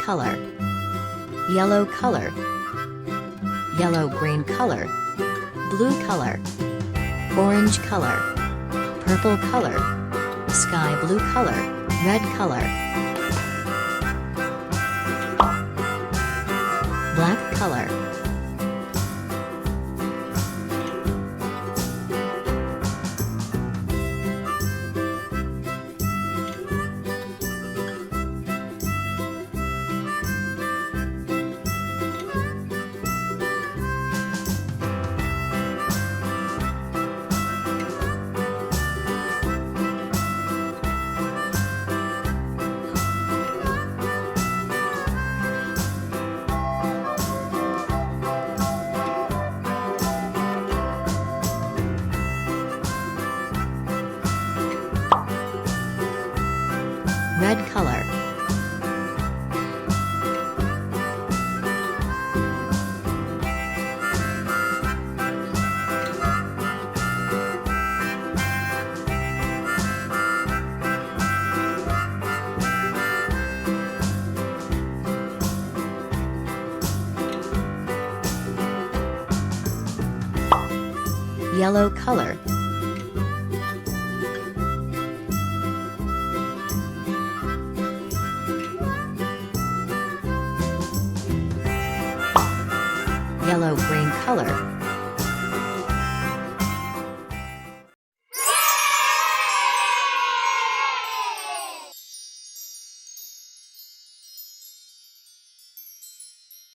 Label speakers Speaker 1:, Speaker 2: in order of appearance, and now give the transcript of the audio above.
Speaker 1: color, yellow color, yellow-green color, blue color, orange color, purple color, sky blue color, red color, black color, red color, yellow color, yellow-green color,